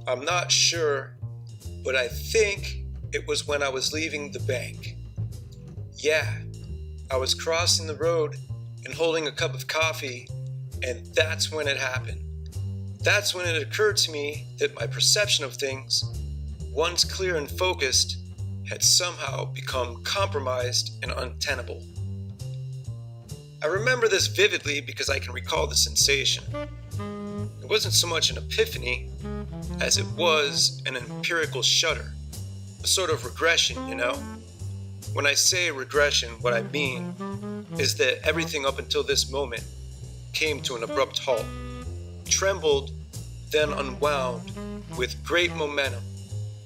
I'm not sure, but I think it was when I was leaving the bank. Yeah, I was crossing the road and holding a cup of coffee, and that's when it happened. That's when it occurred to me that my perception of things, once clear and focused, had somehow become compromised and untenable. I remember this vividly because I can recall the sensation. It wasn't so much an epiphany as it was an empirical shudder, a sort of regression, you know? When I say regression, what I mean is that everything up until this moment came to an abrupt halt, trembled, then unwound with great momentum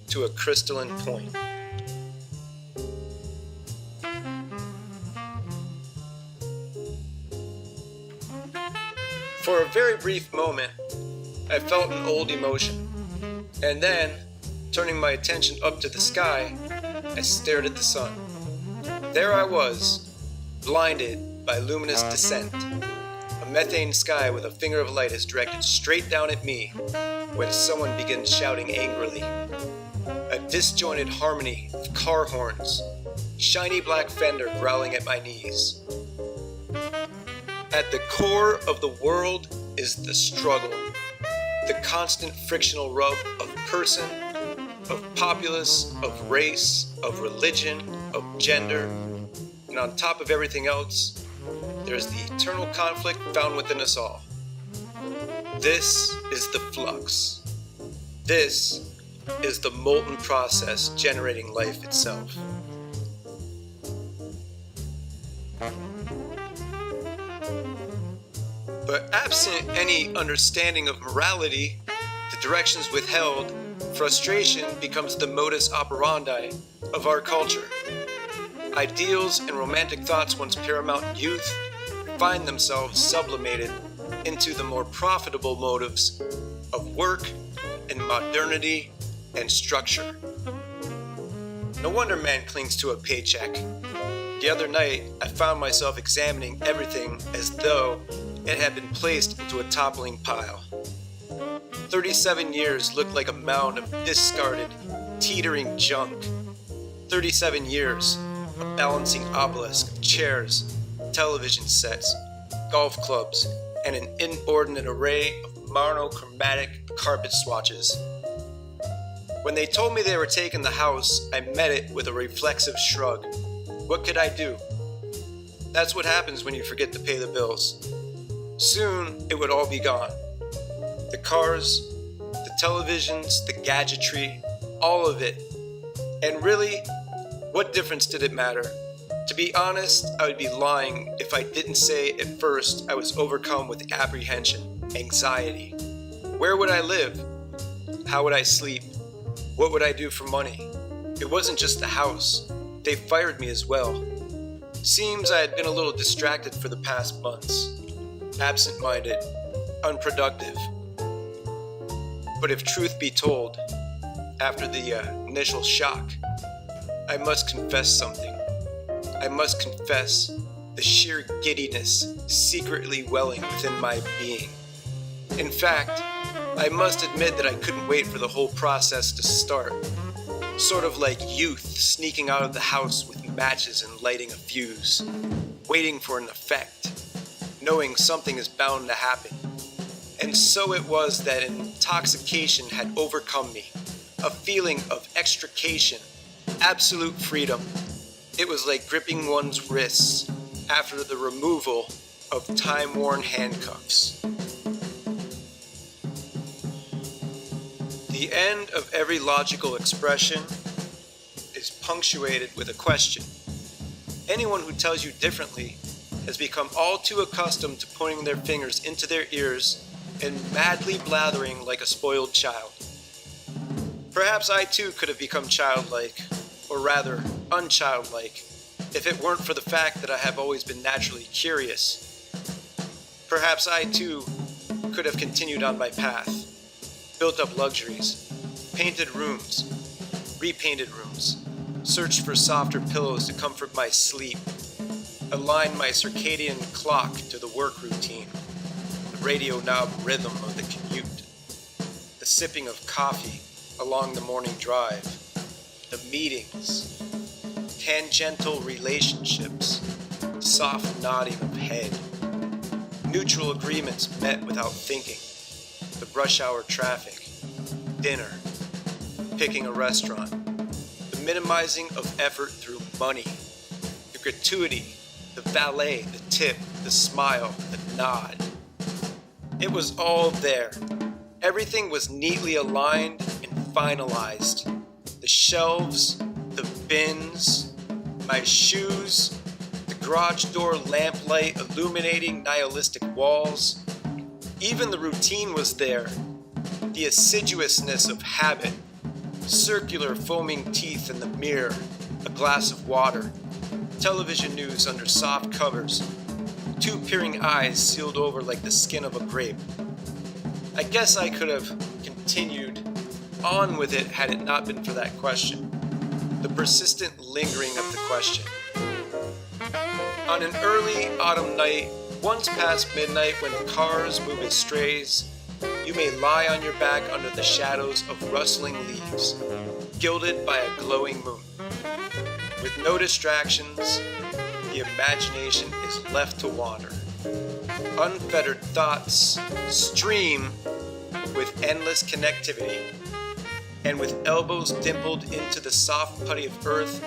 to a crystalline point. For a very brief moment, I felt an old emotion, and then, turning my attention up to the sky, I stared at the sun. There I was, blinded by luminous descent. A methane sky with a finger of light is directed straight down at me when someone begins shouting angrily. A disjointed harmony of car horns, shiny black fender growling at my knees. At the core of the world is the struggle, the constant frictional rub of person, of populace, of race, of religion, of gender, and on top of everything else, there's the eternal conflict found within us all. This is the flux. This is the molten process generating life itself. But absent any understanding of morality, the directions withheld, frustration becomes the modus operandi of our culture. Ideals and romantic thoughts once paramount in youth find themselves sublimated into the more profitable motives of work and modernity and structure. No wonder man clings to a paycheck. The other night, I found myself examining everything as though it had been placed into a toppling pile. 37 years looked like a mound of discarded, teetering junk. 37 years, a balancing obelisk of chairs, television sets, golf clubs, and an inordinate array of monochromatic carpet swatches. When they told me they were taking the house, I met it with a reflexive shrug. What could I do? That's what happens when you forget to pay the bills. Soon, it would all be gone. The cars, the televisions, the gadgetry, all of it. And really, what difference did it matter? To be honest, I would be lying if I didn't say at first I was overcome with apprehension, anxiety. Where would I live? How would I sleep? What would I do for money? It wasn't just the house. They fired me as well. Seems I had been a little distracted for the past months. Absent-minded, unproductive. But if truth be told, after the initial shock, I must confess something. I must confess the sheer giddiness secretly welling within my being. In fact, I must admit that I couldn't wait for the whole process to start. Sort of like youth sneaking out of the house with matches and lighting a fuse, waiting for an effect, knowing something is bound to happen. And so it was that an intoxication had overcome me, a feeling of extrication, absolute freedom. It was like gripping one's wrists after the removal of time-worn handcuffs. The end of every logical expression is punctuated with a question. Anyone who tells you differently has become all too accustomed to pointing their fingers into their ears and madly blathering like a spoiled child. Perhaps I too could have become childlike, or rather, unchildlike, if it weren't for the fact that I have always been naturally curious. Perhaps I too could have continued on my path, built up luxuries, painted rooms, repainted rooms, searched for softer pillows to comfort my sleep, aligned my circadian clock to the work routine, the radio knob rhythm of the commute, the sipping of coffee along the morning drive, the meetings, tangential relationships, soft nodding of head, neutral agreements met without thinking, the rush hour traffic, dinner, picking a restaurant, the minimizing of effort through money, the gratuity, the valet, the tip, the smile, the nod. It was all there. Everything was neatly aligned and finalized. The shelves, the bins, my shoes, the garage door lamplight illuminating nihilistic walls. Even the routine was there. The assiduousness of habit, circular foaming teeth in the mirror, a glass of water, television news under soft covers, two peering eyes sealed over like the skin of a grape. I guess I could have continued on with it had it not been for that question, the persistent lingering of the question. On an early autumn night, once past midnight when the cars move as strays, you may lie on your back under the shadows of rustling leaves, gilded by a glowing moon. With no distractions, the imagination is left to wander. Unfettered thoughts stream with endless connectivity, and with elbows dimpled into the soft putty of earth,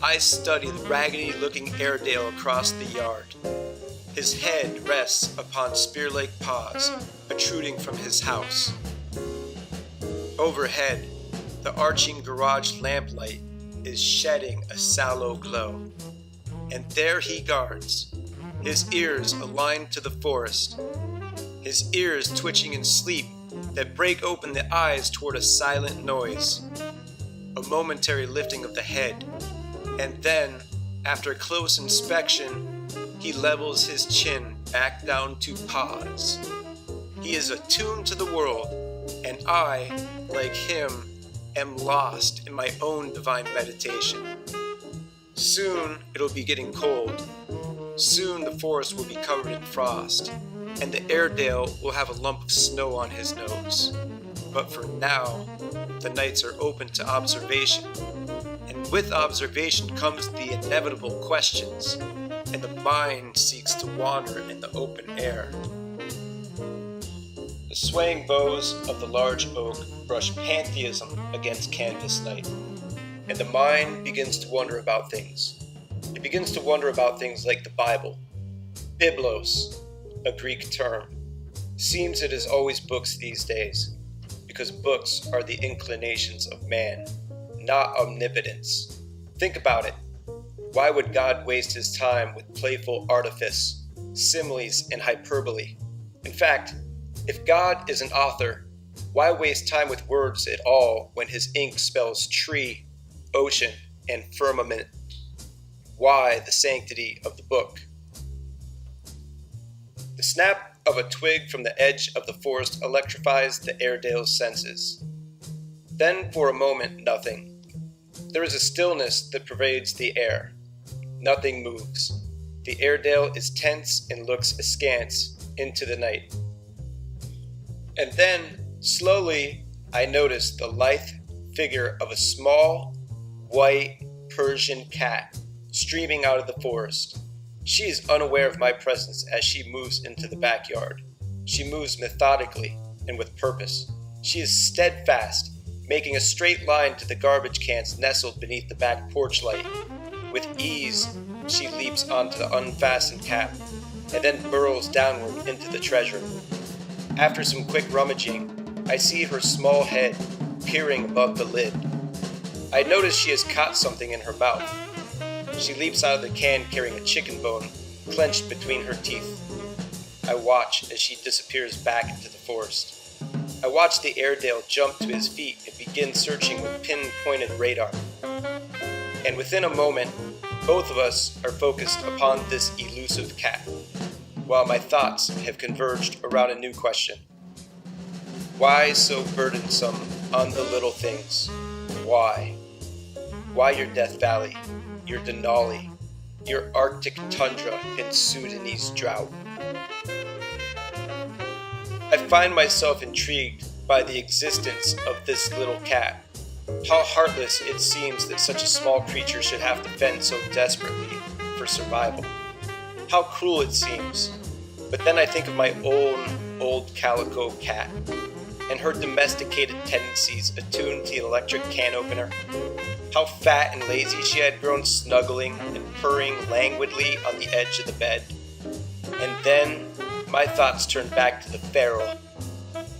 I study the raggedy-looking Airedale across the yard. His head rests upon spear-like paws protruding from his house. Overhead, the arching garage lamplight is shedding a sallow glow, and there he guards, his ears aligned to the forest, his ears twitching in sleep that break open the eyes toward a silent noise, a momentary lifting of the head, and then, after close inspection, he levels his chin back down to paws. He is attuned to the world, and I, like him, am lost in my own divine meditation. Soon it'll be getting cold. Soon the forest will be covered in frost, and the Airedale will have a lump of snow on his nose. But for now, the nights are open to observation, and with observation comes the inevitable questions, and the mind seeks to wander in the open air. The swaying boughs of the large oak brush pantheism against canvas night, and the mind begins to wonder about things. It begins to wonder about things like the Bible. Biblos, a Greek term. Seems it is always books these days, because books are the inclinations of man, not omnipotence. Think about it. Why would God waste his time with playful artifice, similes, and hyperbole? In fact, if God is an author, why waste time with words at all when his ink spells tree, ocean, and firmament? Why the sanctity of the book? The snap of a twig from the edge of the forest electrifies the Airedale's senses. Then for a moment, nothing. There is a stillness that pervades the air. Nothing moves. The Airedale is tense and looks askance into the night. And then, slowly, I notice the lithe figure of a small, white Persian cat streaming out of the forest. She is unaware of my presence as she moves into the backyard. She moves methodically and with purpose. She is steadfast, making a straight line to the garbage cans nestled beneath the back porch light. With ease, she leaps onto the unfastened cap and then burrows downward into the treasure. After some quick rummaging, I see her small head peering above the lid. I notice she has caught something in her mouth. She leaps out of the can carrying a chicken bone clenched between her teeth. I watch as she disappears back into the forest. I watch the Airedale jump to his feet and begin searching with pinpointed radar. And within a moment, both of us are focused upon this elusive cat, while my thoughts have converged around a new question. Why so burdensome on the little things? Why? Why your Death Valley, your Denali, your Arctic tundra and Sudanese drought? I find myself intrigued by the existence of this little cat. How heartless it seems that such a small creature should have to fend so desperately for survival. How cruel it seems. But then I think of my own old calico cat and her domesticated tendencies attuned to the electric can opener. How fat and lazy she had grown, snuggling and purring languidly on the edge of the bed. And then my thoughts turned back to the feral.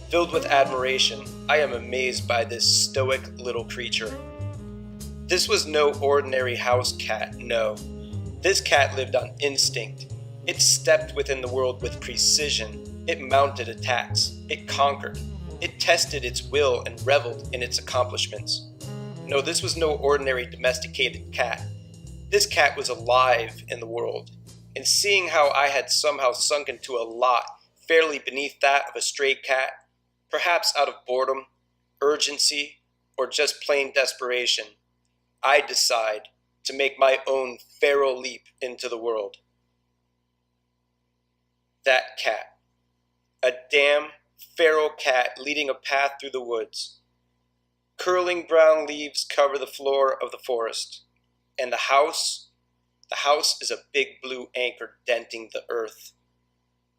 Filled with admiration, I am amazed by this stoic little creature. This was no ordinary house cat, no. This cat lived on instinct. It stepped within the world with precision. It mounted attacks. It conquered. It tested its will and reveled in its accomplishments. No, this was no ordinary domesticated cat. This cat was alive in the world. And seeing how I had somehow sunk into a lot fairly beneath that of a stray cat, perhaps out of boredom, urgency, or just plain desperation, I decide to make my own feral leap into the world. That cat. A damn feral cat leading a path through the woods. Curling brown leaves cover the floor of the forest. And the house is a big blue anchor denting the earth.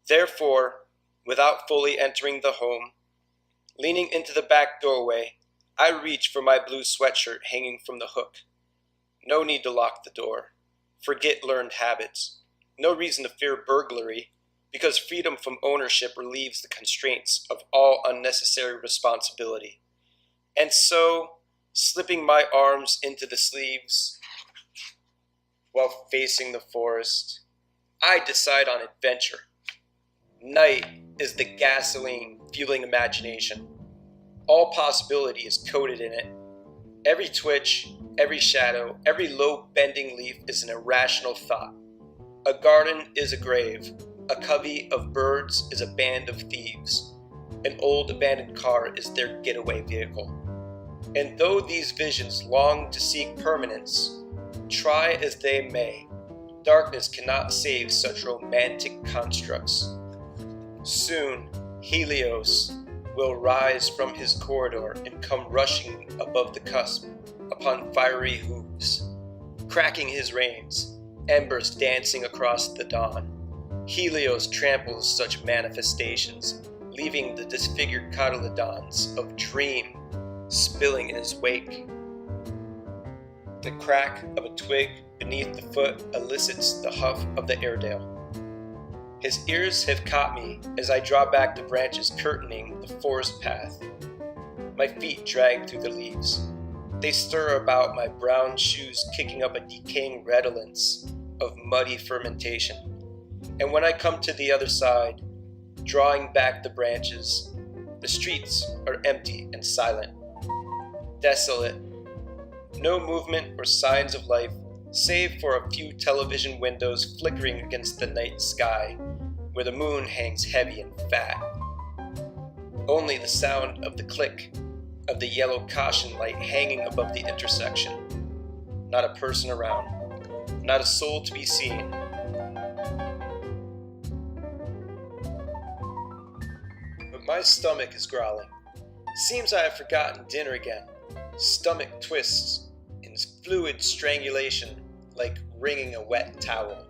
Therefore, without fully entering the home, leaning into the back doorway, I reach for my blue sweatshirt hanging from the hook. No need to lock the door. Forget learned habits. No reason to fear burglary, because freedom from ownership relieves the constraints of all unnecessary responsibility. And so, slipping my arms into the sleeves while facing the forest, I decide on adventure. Night is the gasoline fueling imagination. All possibility is coded in it. Every twitch, every shadow, every low bending leaf is an irrational thought. A garden is a grave. A covey of birds is a band of thieves. An old abandoned car is their getaway vehicle. And though these visions long to seek permanence, try as they may, darkness cannot save such romantic constructs. Soon, Helios will rise from his corridor and come rushing above the cusp upon fiery hooves, cracking his reins, embers dancing across the dawn. Helios tramples such manifestations, leaving the disfigured cotyledons of dream spilling in his wake. The crack of a twig beneath the foot elicits the huff of the Airedale. His ears have caught me as I draw back the branches curtaining the forest path. My feet drag through the leaves. They stir about my brown shoes, kicking up a decaying redolence of muddy fermentation. And when I come to the other side, drawing back the branches, the streets are empty and silent. Desolate. No movement or signs of life, save for a few television windows flickering against the night sky, where the moon hangs heavy and fat. Only the sound of the click of the yellow caution light hanging above the intersection. Not a person around. Not a soul to be seen. But my stomach is growling. Seems I have forgotten dinner again. Stomach twists in fluid strangulation like wringing a wet towel.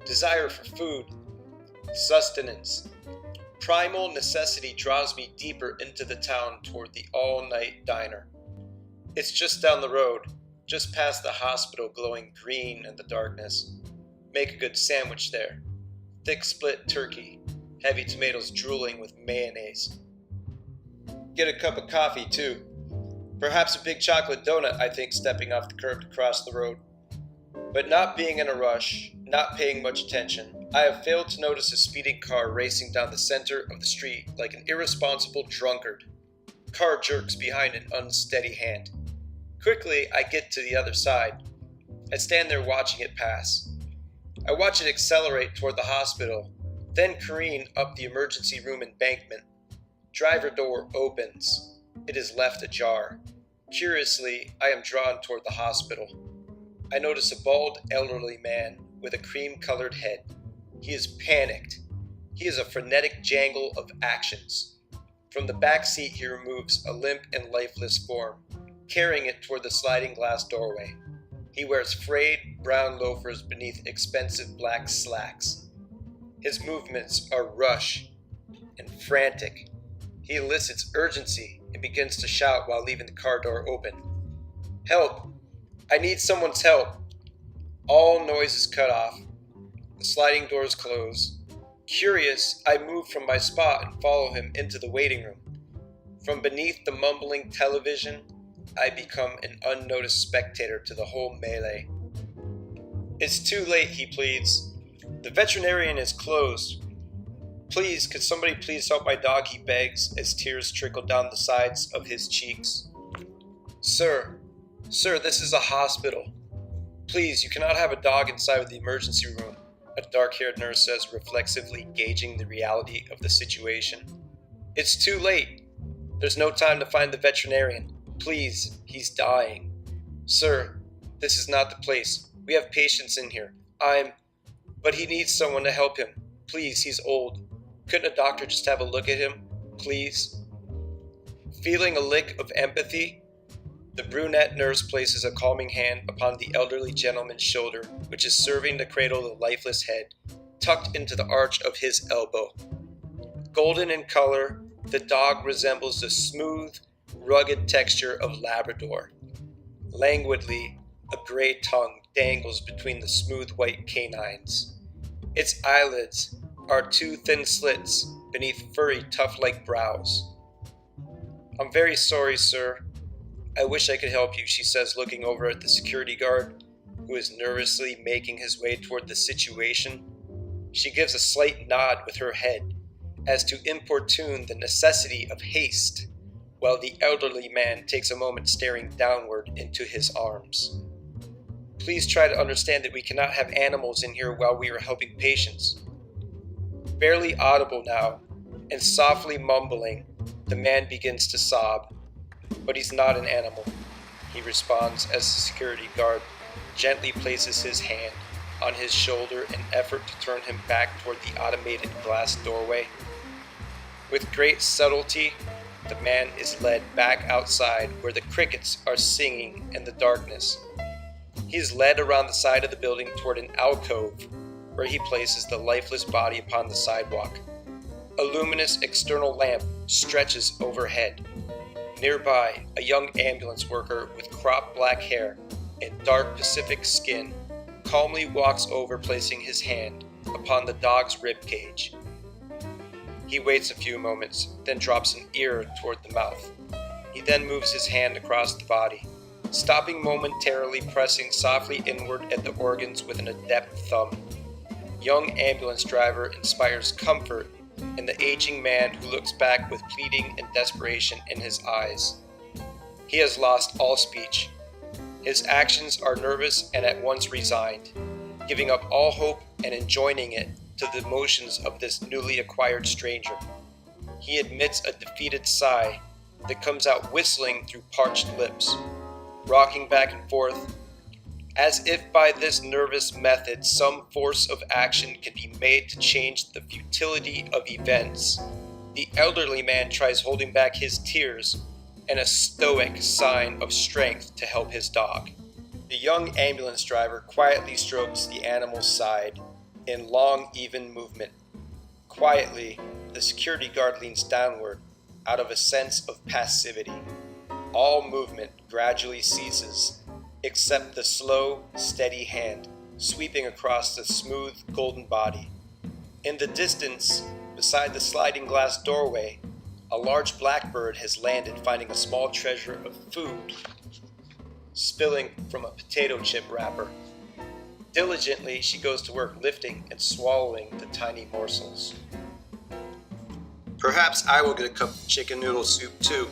Desire for food, sustenance, primal necessity draws me deeper into the town toward the all-night diner. It's just down the road, just past the hospital glowing green in the darkness. Make a good sandwich there. Thick split turkey, heavy tomatoes drooling with mayonnaise. Get a cup of coffee too. Perhaps a big chocolate donut, I think, stepping off the curb to cross the road. But not being in a rush, not paying much attention, I have failed to notice a speeding car racing down the center of the street like an irresponsible drunkard. Car jerks behind an unsteady hand. Quickly, I get to the other side. I stand there watching it pass. I watch it accelerate toward the hospital, then careen up the emergency room embankment. Driver door opens. It is left ajar. Curiously, I am drawn toward the hospital. I notice a bald, elderly man with a cream-colored head. He is panicked. He is a frenetic jangle of actions. From the back seat he removes a limp and lifeless form, carrying it toward the sliding glass doorway. He wears frayed brown loafers beneath expensive black slacks. His movements are rush and frantic. He elicits urgency and begins to shout while leaving the car door open. "Help! I need someone's help!" All noise is cut off. The sliding doors close. Curious, I move from my spot and follow him into the waiting room. From beneath the mumbling television, I become an unnoticed spectator to the whole melee. "It's too late," he pleads. "The veterinarian is closed. Please, could somebody please help my dog," he begs as tears trickle down the sides of his cheeks. Sir, this is a hospital. Please, you cannot have a dog inside of the emergency room," a dark-haired nurse says, reflexively gauging the reality of the situation. "It's too late. There's no time to find the veterinarian. Please, he's dying." "Sir, this is not the place. We have patients in here. But he needs someone to help him. Please, he's old. Couldn't a doctor just have a look at him? Please?" Feeling a lick of empathy, the brunette nurse places a calming hand upon the elderly gentleman's shoulder, which is serving to cradle the lifeless head, tucked into the arch of his elbow. Golden in color, the dog resembles the smooth, rugged texture of Labrador. Languidly, a gray tongue dangles between the smooth white canines. Its eyelids are two thin slits beneath furry, tuft-like brows. "I'm very sorry, sir. I wish I could help you," she says, looking over at the security guard, who is nervously making his way toward the situation. She gives a slight nod with her head, as to importune the necessity of haste, while the elderly man takes a moment staring downward into his arms. "Please try to understand that we cannot have animals in here while we are helping patients." Barely audible now, and softly mumbling, the man begins to sob. "But he's not an animal," he responds as the security guard gently places his hand on his shoulder in effort to turn him back toward the automated glass doorway. With great subtlety, the man is led back outside where the crickets are singing in the darkness. He is led around the side of the building toward an alcove where he places the lifeless body upon the sidewalk. A luminous external lamp stretches overhead. Nearby, a young ambulance worker with cropped black hair and dark Pacific skin calmly walks over, placing his hand upon the dog's rib cage. He waits a few moments, then drops an ear toward the mouth. He then moves his hand across the body, stopping momentarily, pressing softly inward at the organs with an adept thumb. Young ambulance driver inspires comfort in the aging man who looks back with pleading and desperation in his eyes. He has lost all speech. His actions are nervous and at once resigned, giving up all hope and enjoining it to the emotions of this newly acquired stranger. He admits a defeated sigh that comes out whistling through parched lips, rocking back and forth, as if by this nervous method some force of action can be made to change the futility of events. The elderly man tries holding back his tears in a stoic sign of strength to help his dog. The young ambulance driver quietly strokes the animal's side in long, even movement. Quietly, the security guard leans downward out of a sense of passivity. All movement gradually ceases, except the slow, steady hand sweeping across the smooth, golden body. In the distance, beside the sliding glass doorway, a large blackbird has landed, finding a small treasure of food spilling from a potato chip wrapper. Diligently, she goes to work lifting and swallowing the tiny morsels. Perhaps I will get a cup of chicken noodle soup too.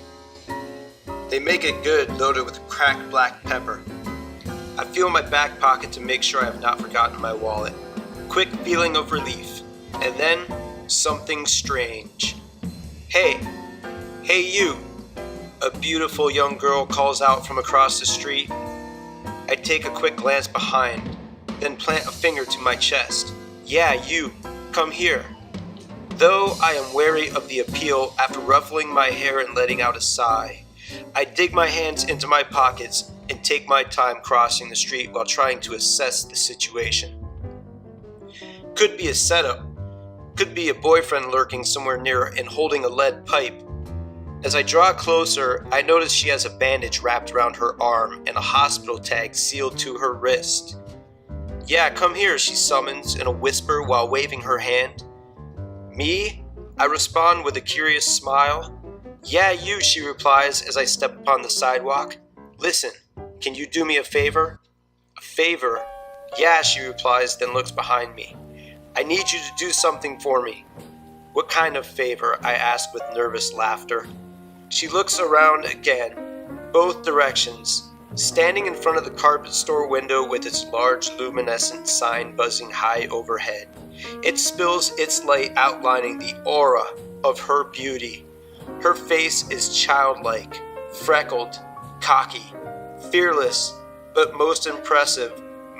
They make it good, loaded with cracked black pepper. I feel in my back pocket to make sure I have not forgotten my wallet. Quick feeling of relief, and then something strange. Hey you, a beautiful young girl calls out from across the street. I take a quick glance behind, then plant a finger to my chest. Yeah, you, come here. Though I am wary of the appeal after ruffling my hair and letting out a sigh, I dig my hands into my pockets and take my time crossing the street while trying to assess the situation. Could be a setup. Could be a boyfriend lurking somewhere near and holding a lead pipe. As I draw closer, I notice she has a bandage wrapped around her arm and a hospital tag sealed to her wrist. "Yeah, come here," she summons in a whisper while waving her hand. "Me?" I respond with a curious smile. "Yeah, you," she replies as I step upon the sidewalk. "Listen, can you do me a favor?" "A favor?" "Yeah," she replies, then looks behind me. "I need you to do something for me." "What kind of favor?" I ask with nervous laughter. She looks around again, both directions, standing in front of the carpet store window with its large luminescent sign buzzing high overhead. It spills its light outlining the aura of her beauty. Her face is childlike, freckled, cocky, fearless, but most impressive,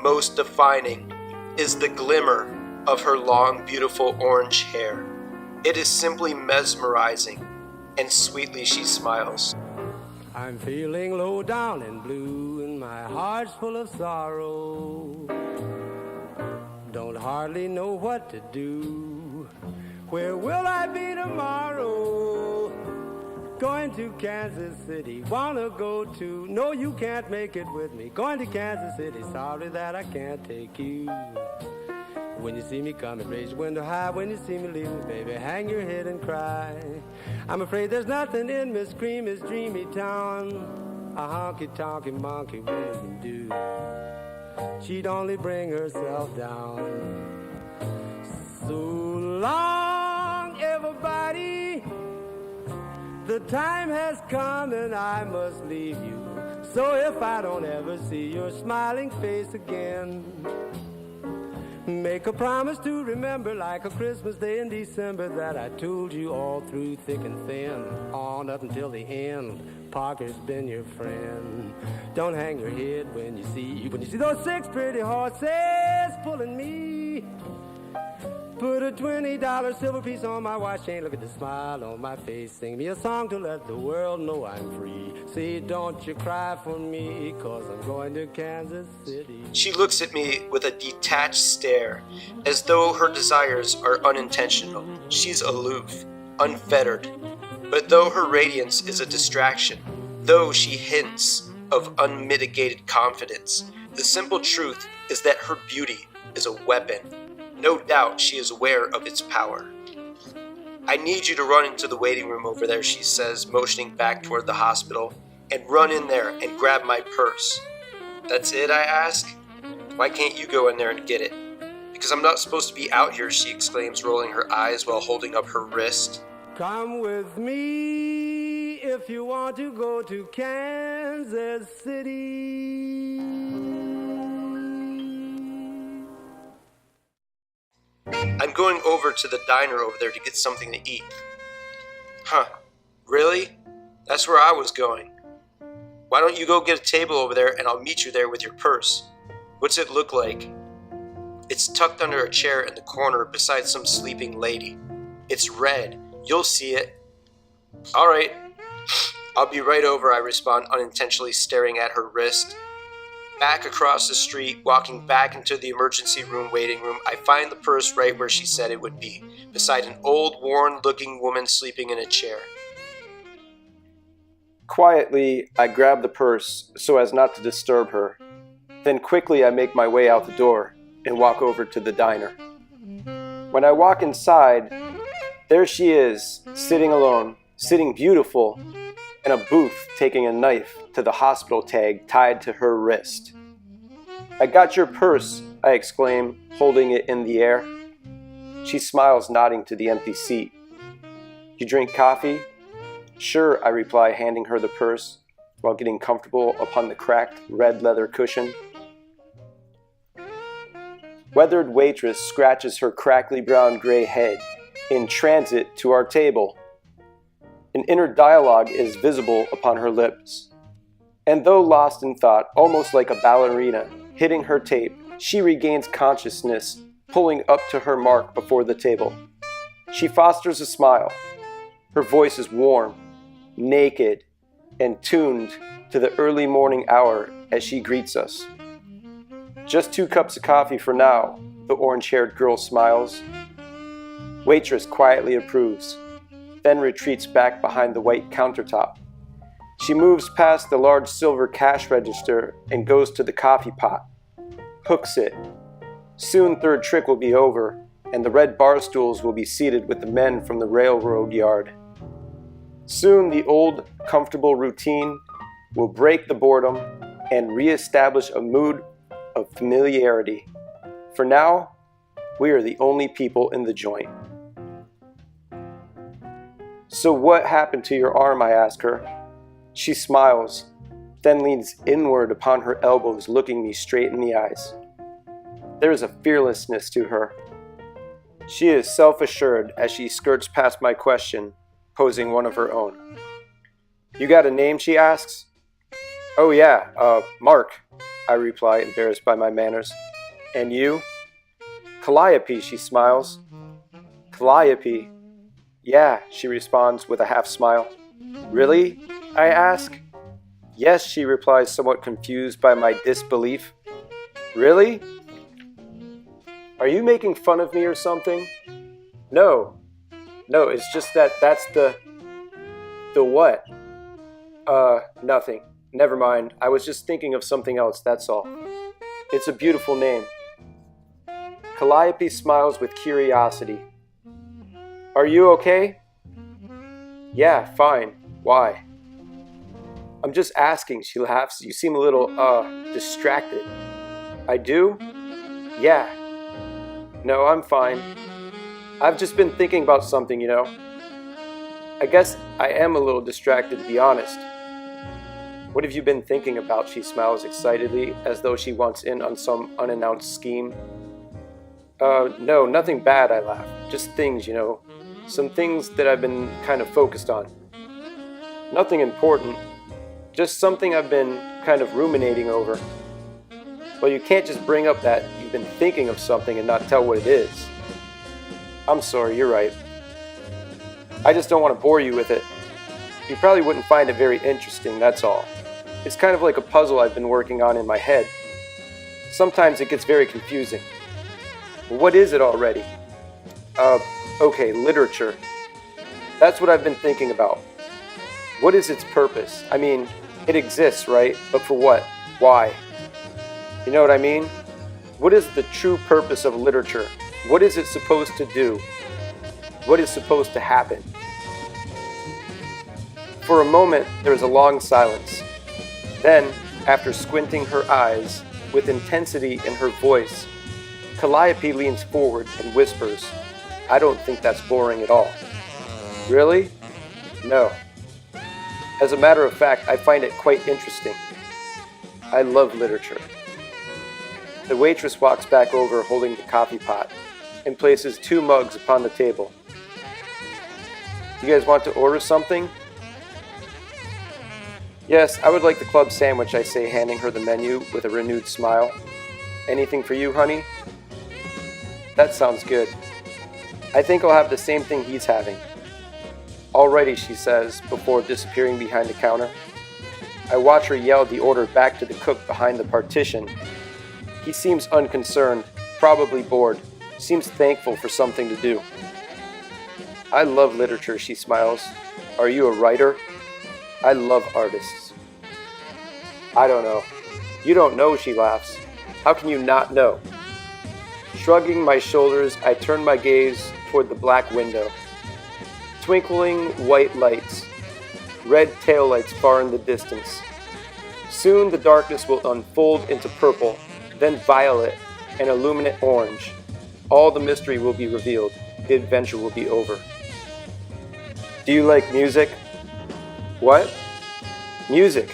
most defining, is the glimmer of her long, beautiful orange hair. It is simply mesmerizing, and sweetly she smiles. I'm feeling low down and blue, and my heart's full of sorrow. Don't hardly know what to do. Where will I be tomorrow? Going to Kansas City, wanna go to. No, you can't make it with me. Going to Kansas City, sorry that I can't take you. When you see me coming, raise your window high. When you see me leaving, baby, hang your head and cry. I'm afraid there's nothing in Miss Creamy's dreamy town a honky-tonky monkey wouldn't do. She'd only bring herself down. So long, everybody. The time has come and I must leave you. So if I don't ever see your smiling face again, make a promise to remember, like a Christmas day in December, that I told you all through thick and thin, on up until the end. Parker's been your friend. Don't hang your head when you see those 6 pretty horses pulling me. Put a $20 silver piece on my watch chain. Look at the smile on my face. Sing me a song to let the world know I'm free. See, don't you cry for me, 'cause I'm going to Kansas City. She looks at me with a detached stare, as though her desires are unintentional. She's aloof, unfettered. But though her radiance is a distraction, though she hints of unmitigated confidence, the simple truth is that her beauty is a weapon. No doubt she is aware of its power. "I need you to run into the waiting room over there," she says, motioning back toward the hospital, "and run in there and grab my purse." "That's it?" I ask. "Why can't you go in there and get it?" "Because I'm not supposed to be out here," she exclaims, rolling her eyes while holding up her wrist. Come with me if you want to go to Kansas City. "I'm going over to the diner over there to get something to eat." "Huh, really? That's where I was going." "Why don't you go get a table over there and I'll meet you there with your purse?" "What's it look like?" "It's tucked under a chair in the corner beside some sleeping lady. It's red. You'll see it." "All right. I'll be right over," I respond, unintentionally staring at her wrist. Back across the street, walking back into the emergency room waiting room, I find the purse right where she said it would be, beside an old, worn-looking woman sleeping in a chair. Quietly, I grab the purse so as not to disturb her. Then quickly I make my way out the door and walk over to the diner. When I walk inside, there she is, sitting alone, sitting beautiful, in a booth taking a knife to the hospital tag tied to her wrist. "I got your purse," I exclaim, holding it in the air. She smiles, nodding to the empty seat. "You drink coffee?" "Sure," I reply, handing her the purse while getting comfortable upon the cracked red leather cushion. Weathered waitress scratches her crackly brown gray head in transit to our table. An inner dialogue is visible upon her lips. And though lost in thought, almost like a ballerina hitting her tape, she regains consciousness, pulling up to her mark before the table. She fosters a smile. Her voice is warm, naked, and tuned to the early morning hour as she greets us. "Just 2 cups of coffee for now," the orange-haired girl smiles. Waitress quietly approves, then retreats back behind the white countertop. She moves past the large silver cash register and goes to the coffee pot, hooks it. Soon third trick will be over, and the red bar stools will be seated with the men from the railroad yard. Soon the old, comfortable routine will break the boredom and reestablish a mood of familiarity. For now, we are the only people in the joint. "So what happened to your arm?" I ask her. She smiles, then leans inward upon her elbows, looking me straight in the eyes. There is a fearlessness to her. She is self-assured as she skirts past my question, posing one of her own. "You got a name?" she asks. "Oh yeah, Mark," I reply, embarrassed by my manners. "And you?" "Calliope," she smiles. "Calliope." "Yeah," she responds with a half smile. "Really?" I ask. "Yes," she replies, somewhat confused by my disbelief. "Really? Are you making fun of me or something?" No, it's just that's the what?" Nothing. Never mind. I was just thinking of something else, that's all. It's a beautiful name." Calliope smiles with curiosity. "Are you okay?" "Yeah, fine. Why?" "I'm just asking," she laughs. "You seem a little, distracted." "I do?" "Yeah." "No, I'm fine. I've just been thinking about something, I guess I am a little distracted, to be honest." "What have you been thinking about?" She smiles excitedly, as though she wants in on some unannounced scheme. No, nothing bad," I laugh. "Just things, Some things that I've been kind of focused on." "Nothing important. Just something I've been kind of ruminating over." "Well, you can't just bring up that you've been thinking of something and not tell what it is." "I'm sorry, you're right. I just don't want to bore you with it. You probably wouldn't find it very interesting, that's all. It's kind of like a puzzle I've been working on in my head. Sometimes it gets very confusing." "Well, what is it already?" Okay, literature. That's what I've been thinking about. What is its purpose? I mean, it exists, right? But for what? Why? You know what I mean? What is the true purpose of literature? What is it supposed to do? What is supposed to happen? For a moment, there is a long silence. Then, after squinting her eyes, with intensity in her voice, Calliope leans forward and whispers, "I don't think that's boring at all." "Really?" "No. As a matter of fact, I find it quite interesting. I love literature." The waitress walks back over holding the coffee pot and places 2 mugs upon the table. "You guys want to order something?" "Yes, I would like the club sandwich," I say, handing her the menu with a renewed smile. "Anything for you, honey?" "That sounds good. I think I'll have the same thing he's having." "Alrighty," she says, before disappearing behind the counter. I watch her yell the order back to the cook behind the partition. He seems unconcerned, probably bored, seems thankful for something to do. "I love literature," she smiles. "Are you a writer?" "I love artists." "I don't know." "You don't know," she laughs. "How can you not know?" Shrugging my shoulders, I turn my gaze toward the black window. Twinkling white lights, red taillights far in the distance. Soon the darkness will unfold into purple, then violet, and illuminate orange. All the mystery will be revealed. The adventure will be over. "Do you like music?" "What?" "Music.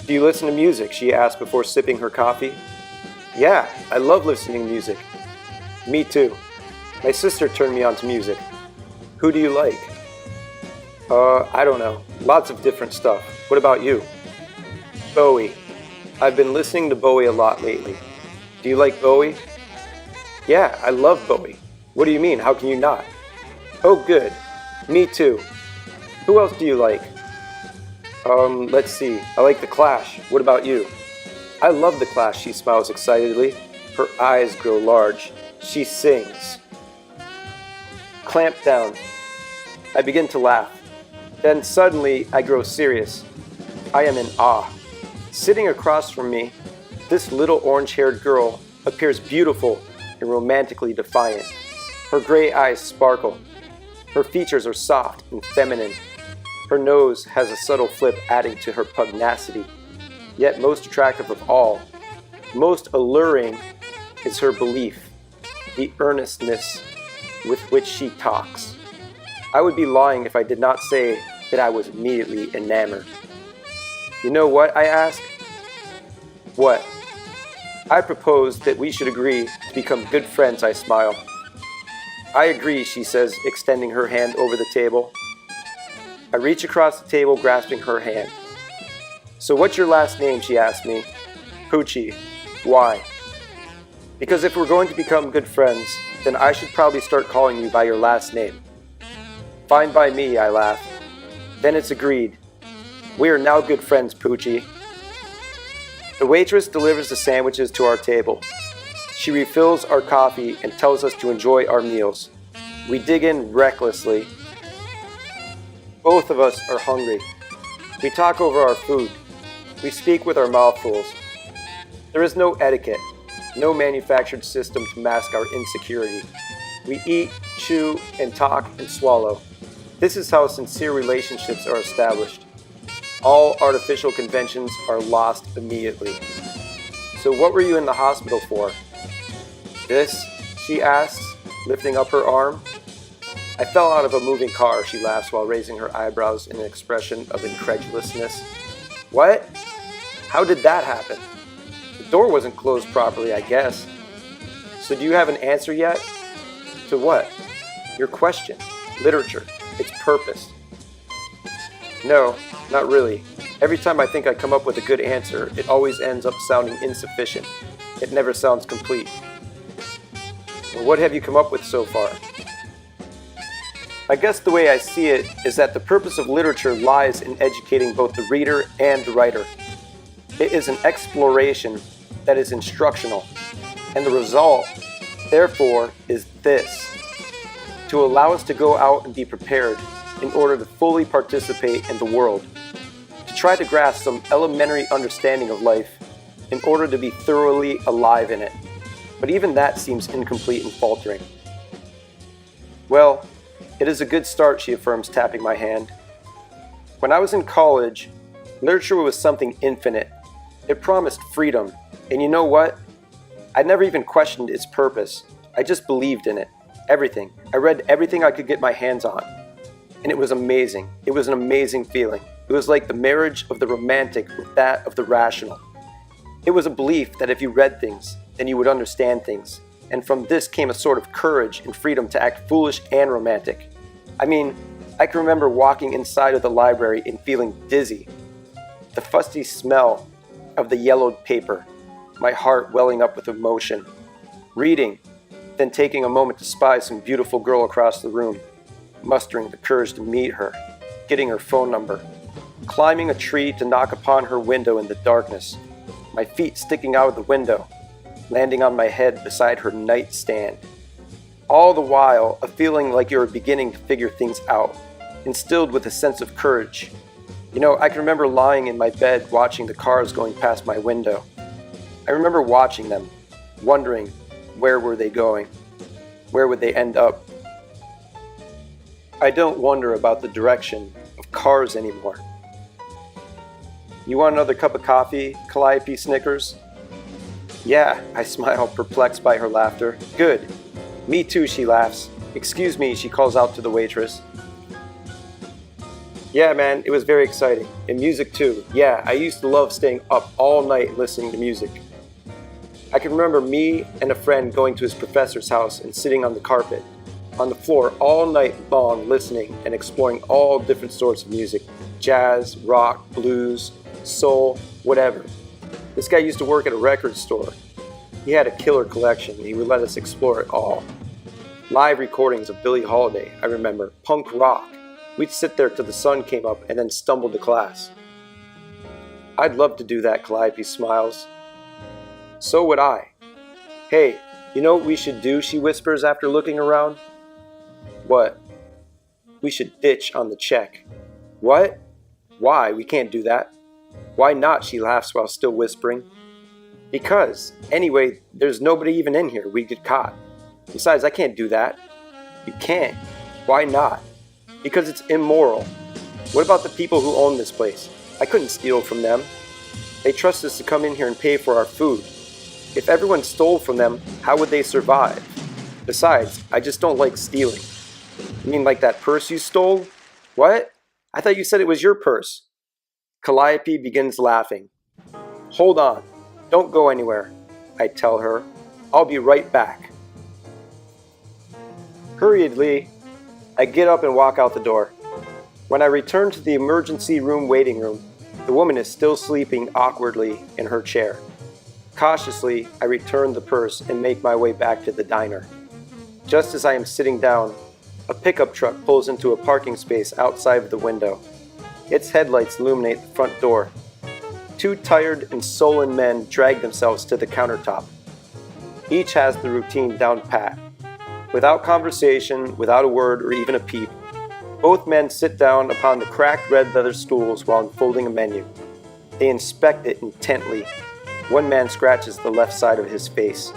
Do you listen to music?" she asked before sipping her coffee. "Yeah, I love listening to music." "Me too. My sister turned me on to music." "Who do you like?" I don't know. Lots of different stuff. What about you?" "Bowie. I've been listening to Bowie a lot lately." "Do you like Bowie?" "Yeah, I love Bowie." "What do you mean? How can you not?" Oh, good. Me too. Who else do you like? Let's see. I like The Clash. What about you? I love The Clash, she smiles excitedly. Her eyes grow large. She sings. Clamp down. I begin to laugh. Then suddenly I grow serious. I am in awe. Sitting across from me, this little orange-haired girl appears beautiful and romantically defiant. Her gray eyes sparkle. Her features are soft and feminine. Her nose has a subtle flip adding to her pugnacity. Yet most attractive of all, most alluring, is her belief, the earnestness with which she talks. I would be lying if I did not say that I was immediately enamored. You know what, I ask? What? I propose that we should agree to become good friends, I smile. I agree, she says, extending her hand over the table. I reach across the table, grasping her hand. So what's your last name, she asks me. Pucci. Why? Because if we're going to become good friends, then I should probably start calling you by your last name. Fine by me, I laugh. Then it's agreed. We are now good friends, Pucci. The waitress delivers the sandwiches to our table. She refills our coffee and tells us to enjoy our meals. We dig in recklessly. Both of us are hungry. We talk over our food. We speak with our mouthfuls. There is no etiquette, no manufactured system to mask our insecurity. We eat, chew, and talk and swallow. This is how sincere relationships are established. All artificial conventions are lost immediately. So what were you in the hospital for? This? She asks, lifting up her arm. I fell out of a moving car, she laughs while raising her eyebrows in an expression of incredulousness. What? How did that happen? The door wasn't closed properly, I guess. So do you have an answer yet? To what? Your question. Literature. Its purpose. No, not really. Every time I think I come up with a good answer, it always ends up sounding insufficient. It never sounds complete. Well, what have you come up with so far? I guess the way I see it is that the purpose of literature lies in educating both the reader and the writer. It is an exploration that is instructional, and the result, therefore, is this: to allow us to go out and be prepared in order to fully participate in the world, to try to grasp some elementary understanding of life in order to be thoroughly alive in it. But even that seems incomplete and faltering. Well, it is a good start, she affirms, tapping my hand. When I was in college, literature was something infinite. It promised freedom, and you know what? I never even questioned its purpose. I just believed in it. Everything. I read everything I could get my hands on. And it was amazing. It was an amazing feeling. It was like the marriage of the romantic with that of the rational. It was a belief that if you read things, then you would understand things. And from this came a sort of courage and freedom to act foolish and romantic. I mean, I can remember walking inside of the library and feeling dizzy. The fusty smell of the yellowed paper, my heart welling up with emotion. Reading, then taking a moment to spy some beautiful girl across the room, mustering the courage to meet her, getting her phone number, climbing a tree to knock upon her window in the darkness, my feet sticking out of the window, landing on my head beside her nightstand. All the while, a feeling like you were beginning to figure things out, instilled with a sense of courage. You know, I can remember lying in my bed watching the cars going past my window. I remember watching them, wondering, where were they going? Where would they end up? I don't wonder about the direction of cars anymore. You want another cup of coffee, Calliope snickers? Yeah, I smile, perplexed by her laughter. Good. Me too, she laughs. Excuse me, she calls out to the waitress. Yeah, man, it was very exciting. And music too. Yeah, I used to love staying up all night listening to music. I can remember me and a friend going to his professor's house and sitting on the carpet, on the floor all night long listening and exploring all different sorts of music. Jazz, rock, blues, soul, whatever. This guy used to work at a record store. He had a killer collection and he would let us explore it all. Live recordings of Billie Holiday, I remember, punk rock. We'd sit there till the sun came up and then stumble to class. I'd love to do that, Calliope smiles. So would I. Hey, you know what we should do, she whispers after looking around. What? We should ditch on the check. What? Why? We can't do that. Why not? She laughs while still whispering. Because, anyway, there's nobody even in here. We'd get caught. Besides, I can't do that. You can't. Why not? Because it's immoral. What about the people who own this place? I couldn't steal from them. They trust us to come in here and pay for our food. If everyone stole from them, how would they survive? Besides, I just don't like stealing. You mean like that purse you stole? What? I thought you said it was your purse. Calliope begins laughing. Hold on. Don't go anywhere, I tell her. I'll be right back. Hurriedly, I get up and walk out the door. When I return to the emergency room waiting room, the woman is still sleeping awkwardly in her chair. Cautiously, I return the purse and make my way back to the diner. Just as I am sitting down, a pickup truck pulls into a parking space outside of the window. Its headlights illuminate the front door. Two tired and sullen men drag themselves to the countertop. Each has the routine down pat. Without conversation, without a word or even a peep, both men sit down upon the cracked red leather stools while unfolding a menu. They inspect it intently. One man scratches the left side of his face.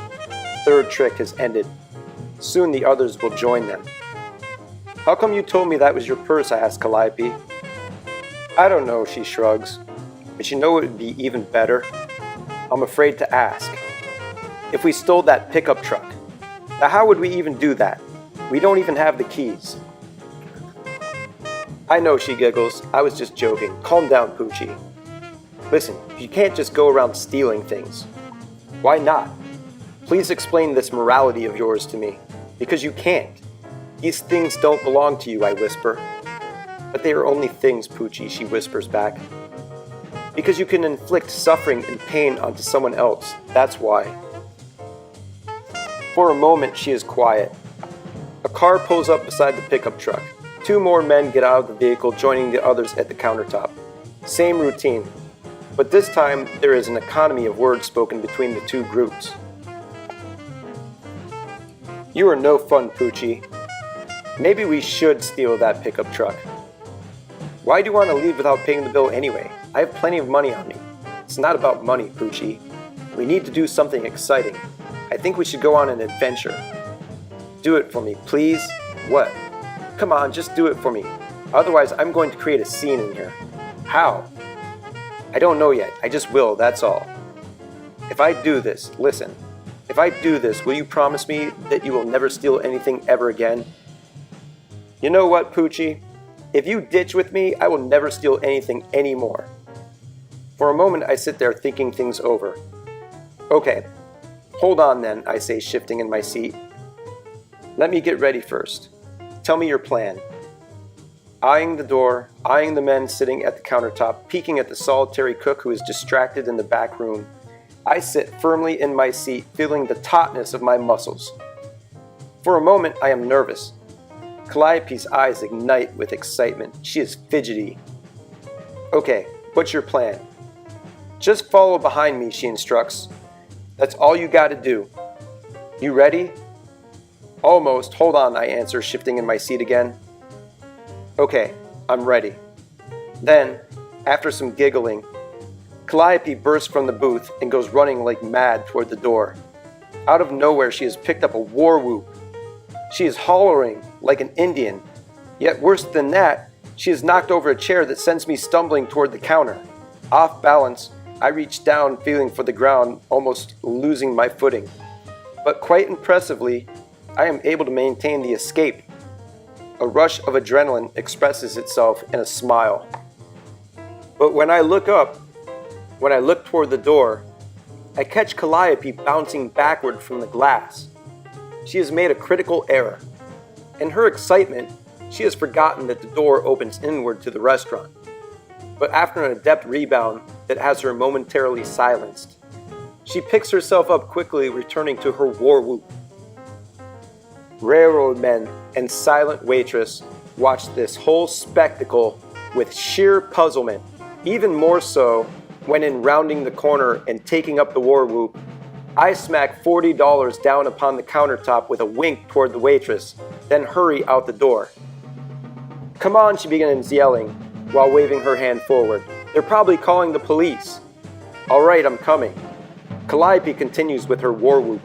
Third trick has ended. Soon the others will join them. How come you told me that was your purse? I ask Calliope. I don't know, she shrugs. But you know what would be even better? I'm afraid to ask. If we stole that pickup truck. Now how would we even do that? We don't even have the keys. I know, she giggles. I was just joking. Calm down, Pucci. Listen, you can't just go around stealing things. Why not? Please explain this morality of yours to me. Because you can't. These things don't belong to you, I whisper. But they are only things, Pucci, she whispers back. Because you can inflict suffering and pain onto someone else. That's why. For a moment, she is quiet. A car pulls up beside the pickup truck. Two more men get out of the vehicle, joining the others at the countertop. Same routine. But this time, there is an economy of words spoken between the two groups. You are no fun, Pucci. Maybe we should steal that pickup truck. Why do you want to leave without paying the bill anyway? I have plenty of money on me. It's not about money, Pucci. We need to do something exciting. I think we should go on an adventure. Do it for me, please. What? Come on, just do it for me. Otherwise, I'm going to create a scene in here. How? I don't know yet. I just will, that's all. If I do this, listen. If I do this, will you promise me that you will never steal anything ever again? You know what, Pucci? If you ditch with me, I will never steal anything anymore. For a moment, I sit there thinking things over. Okay, hold on then, I say, shifting in my seat. Let me get ready first. Tell me your plan. Eyeing the door, eyeing the men sitting at the countertop, peeking at the solitary cook who is distracted in the back room, I sit firmly in my seat, feeling the tautness of my muscles. For a moment, I am nervous. Calliope's eyes ignite with excitement. She is fidgety. Okay, what's your plan? Just follow behind me, she instructs. That's all you gotta do. You ready? Almost. Hold on, I answer, shifting in my seat again. Okay, I'm ready. Then, after some giggling, Calliope bursts from the booth and goes running like mad toward the door. Out of nowhere, she has picked up a war whoop. She is hollering like an Indian. Yet worse than that, she has knocked over a chair that sends me stumbling toward the counter. Off balance, I reach down, feeling for the ground, almost losing my footing. But quite impressively, I am able to maintain the escape. A rush of adrenaline expresses itself in a smile. But when I look toward the door, I catch Calliope bouncing backward from the glass. She has made a critical error. In her excitement, she has forgotten that the door opens inward to the restaurant. But after an adept rebound that has her momentarily silenced, she picks herself up quickly, returning to her war whoop. Railroad men and silent waitress watched this whole spectacle with sheer puzzlement, even more so when in rounding the corner and taking up the war whoop, I smack $40 down upon the countertop with a wink toward the waitress, then hurry out the door. "Come on," she begins yelling while waving her hand forward. "They're probably calling the police." "All right, I'm coming." Calliope continues with her war whoop.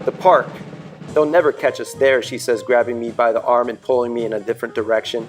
"The park. They'll never catch us there," she says, grabbing me by the arm and pulling me in a different direction.